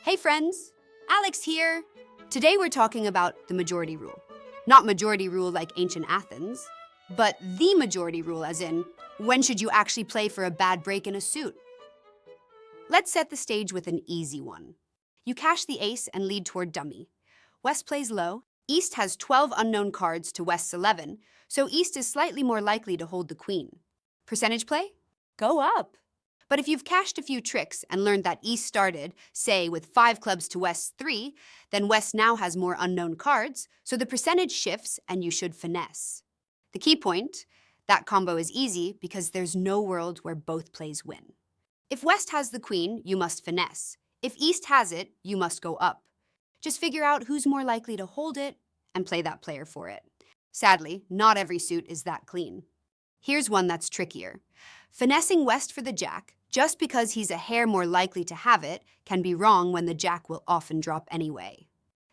Hey friends, Alex here. Today we're talking about the majority rule. Not majority rule like ancient Athens, but the majority rule as in, when should you actually play for a bad break in a suit? Let's set the stage with an easy one. You cash the ace and lead toward dummy. West plays low. East has 12 unknown cards to West's 11, so East is slightly more likely to hold the queen. Percentage play? Go up. But if you've cashed a few tricks and learned that East started, say, with 5 clubs to West's 3, then West now has more unknown cards, so the percentage shifts and you should finesse. The key point, that combo is easy because there's no world where both plays win. If West has the queen, you must finesse. If East has it, you must go up. Just figure out who's more likely to hold it and play that player for it. Sadly, not every suit is that clean. Here's one that's trickier. Finessing West for the jack, just because he's a hair more likely to have it, can be wrong when the jack will often drop anyway.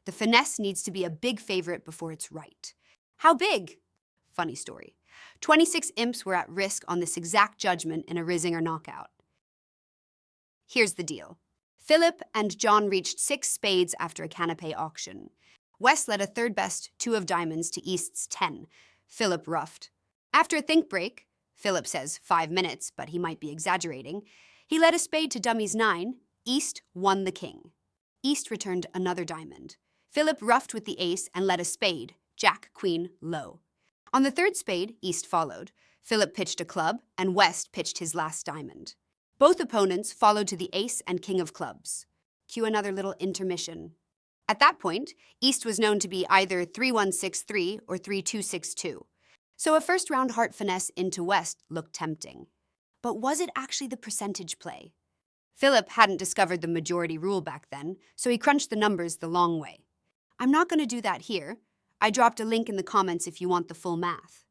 The finesse needs to be a big favorite before it's right. How big? Funny story. 26 imps were at risk on this exact judgment in a Reisinger knockout. Here's the deal. Philip and John reached 6 spades after a canapé auction. West led a third best 2 of diamonds to East's 10. Philip ruffed. After a think break, Philip says 5 minutes, but he might be exaggerating, he led a spade to dummy's 9. East won the king. East returned another diamond. Philip ruffed with the ace and led a spade, jack, queen, low. On the third spade, East followed. Philip pitched a club, and West pitched his last diamond. Both opponents followed to the ace and king of clubs. Cue another little intermission. At that point, East was known to be either 3-1-6-3 or 3-2-6-2. So a first-round heart finesse into West looked tempting. But was it actually the percentage play? Philip hadn't discovered the majority rule back then, so he crunched the numbers the long way. I'm not going to do that here. I dropped a link in the comments if you want the full math.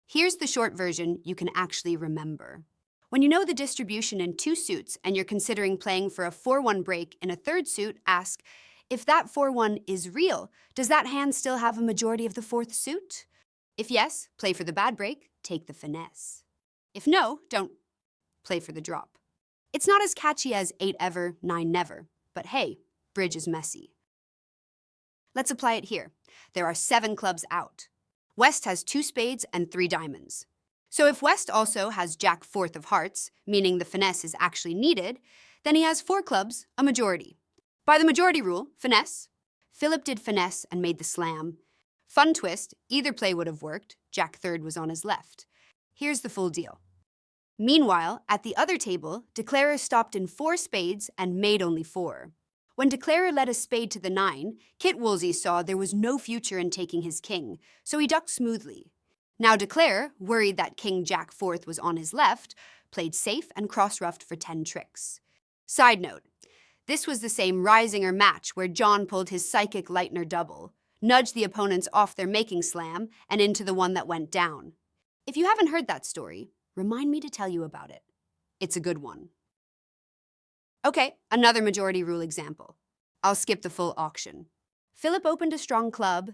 Here's the short version you can actually remember. When you know the distribution in 2 suits and you're considering playing for a 4-1 break in a third suit, ask, if that 4-1 is real, does that hand still have a majority of the 4th suit? If yes, play for the bad break, take the finesse. If no, don't. Play for the drop. It's not as catchy as 8 ever, 9 never, but hey, bridge is messy. Let's apply it here. There are 7 clubs out. West has 2 spades and 3 diamonds. So if West also has jack 4th of hearts, meaning the finesse is actually needed, then he has 4 clubs, a majority. By the majority rule, finesse. Philip did finesse and made the slam. Fun twist, either play would have worked. Jack 3rd was on his left. Here's the full deal. Meanwhile, at the other table, Declarer stopped in 4 spades and made only 4. When Declarer led a spade to the 9, Kit Woolsey saw there was no future in taking his king, so he ducked smoothly. Now Declarer, worried that King Jack 4th was on his left, played safe and cross-ruffed for 10 tricks. Side note, this was the same Reisinger match where John pulled his psychic Leitner double, nudged the opponents off their making slam and into the one that went down. If you haven't heard that story, remind me to tell you about it. It's a good one. Okay, another majority rule example. I'll skip the full auction. Philip opened a strong club.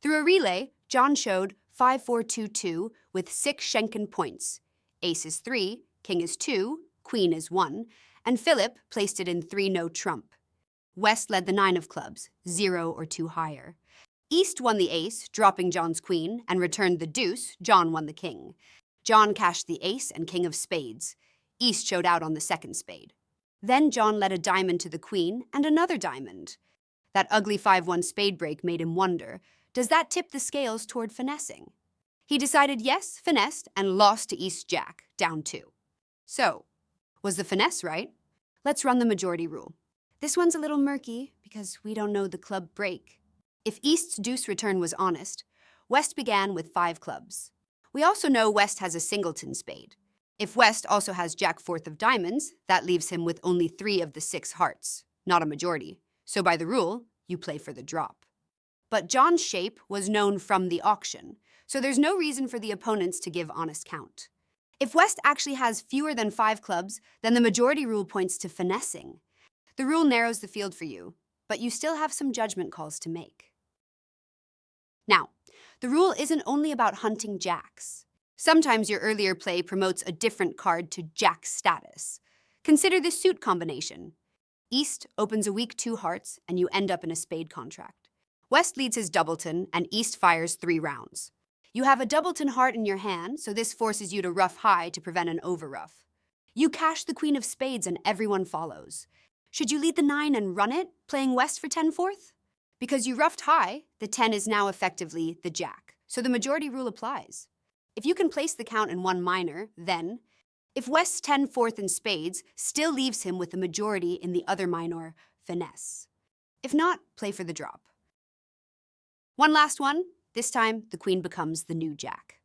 Through a relay, John showed 5-4-2-2 with 6 Schenken points. Ace is 3, king is 2, queen is 1, and Philip placed it in 3 no trump. West led the 9 of clubs, 0 or 2 higher. East won the ace, dropping John's queen, and returned the deuce. John won the king. John cashed the ace and king of spades. East showed out on the 2nd spade. Then John led a diamond to the queen and another diamond. That ugly 5-1 spade break made him wonder, does that tip the scales toward finessing? He decided yes, finessed, and lost to East Jack, down 2. So, was the finesse right? Let's run the majority rule. This one's a little murky because we don't know the club break. If East's deuce return was honest, West began with 5 clubs. We also know West has a singleton spade. If West also has jack 4th of diamonds, that leaves him with only 3 of the 6 hearts, not a majority. So by the rule, you play for the drop. But John's shape was known from the auction, so there's no reason for the opponents to give honest count. If West actually has fewer than 5 clubs, then the majority rule points to finessing. The rule narrows the field for you, but you still have some judgment calls to make. Now, the rule isn't only about hunting jacks. Sometimes your earlier play promotes a different card to jack status. Consider this suit combination. East opens a weak 2 hearts, and you end up in a spade contract. West leads his doubleton, and East fires 3 rounds. You have a doubleton heart in your hand, so this forces you to ruff high to prevent an overruff. You cash the queen of spades, and everyone follows. Should you lead the 9 and run it, playing West for 10-4? Because you ruffed high, the 10 is now effectively the jack, so the majority rule applies. If you can place the count in one minor, then, if West's 10-4 in spades still leaves him with the majority in the other minor, finesse. If not, play for the drop. One last one. This time, the queen becomes the new jack.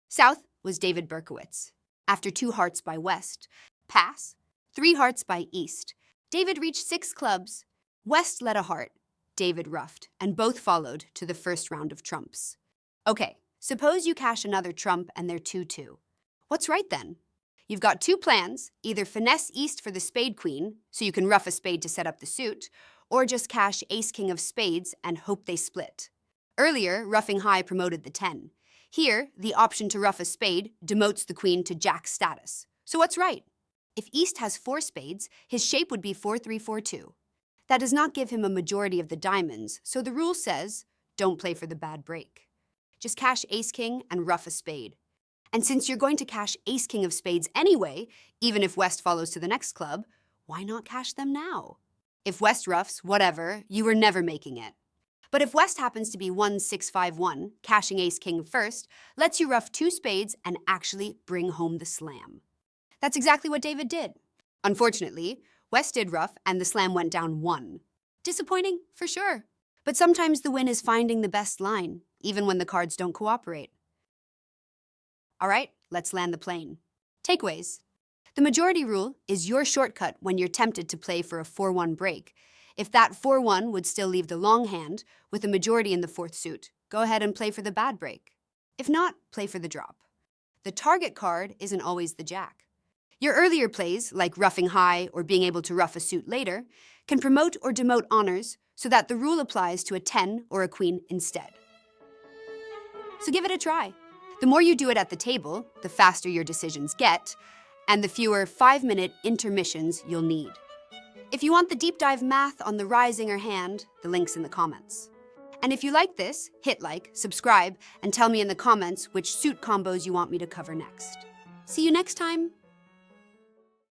South was David Berkowitz. After 2 hearts by West, pass, 3 hearts by East. David reached 6 clubs. West led a heart. David ruffed, and both followed to the first round of trumps. Okay, suppose you cash another trump and they're 2-2. What's right then? You've got 2 plans, either finesse East for the spade queen, so you can ruff a spade to set up the suit, or just cash ace-king of spades and hope they split. Earlier, ruffing high promoted the 10. Here, the option to ruff a spade demotes the queen to jack status. So what's right? If East has 4 spades, his shape would be 4-3-4-2. That does not give him a majority of the diamonds, so the rule says, don't play for the bad break. Just cash ace-king and ruff a spade. And since you're going to cash ace-king of spades anyway, even if West follows to the next club, why not cash them now? If West ruffs, whatever, you were never making it. But if West happens to be 1-6-5-1, cashing ace-king first, lets you ruff 2 spades and actually bring home the slam. That's exactly what David did. Unfortunately, West did ruff and the slam went down 1. Disappointing, for sure. But sometimes the win is finding the best line, even when the cards don't cooperate. All right, let's land the plane. Takeaways. The majority rule is your shortcut when you're tempted to play for a 4-1 break. If that 4-1 would still leave the long hand, with a majority in the 4th suit, go ahead and play for the bad break. If not, play for the drop. The target card isn't always the jack. Your earlier plays, like ruffing high or being able to ruff a suit later, can promote or demote honors so that the rule applies to a 10 or a queen instead. So give it a try. The more you do it at the table, the faster your decisions get, and the fewer 5-minute intermissions you'll need. If you want the deep dive math on the Reisinger hand, the link's in the comments. And if you like this, hit like, subscribe, and tell me in the comments which suit combos you want me to cover next. See you next time.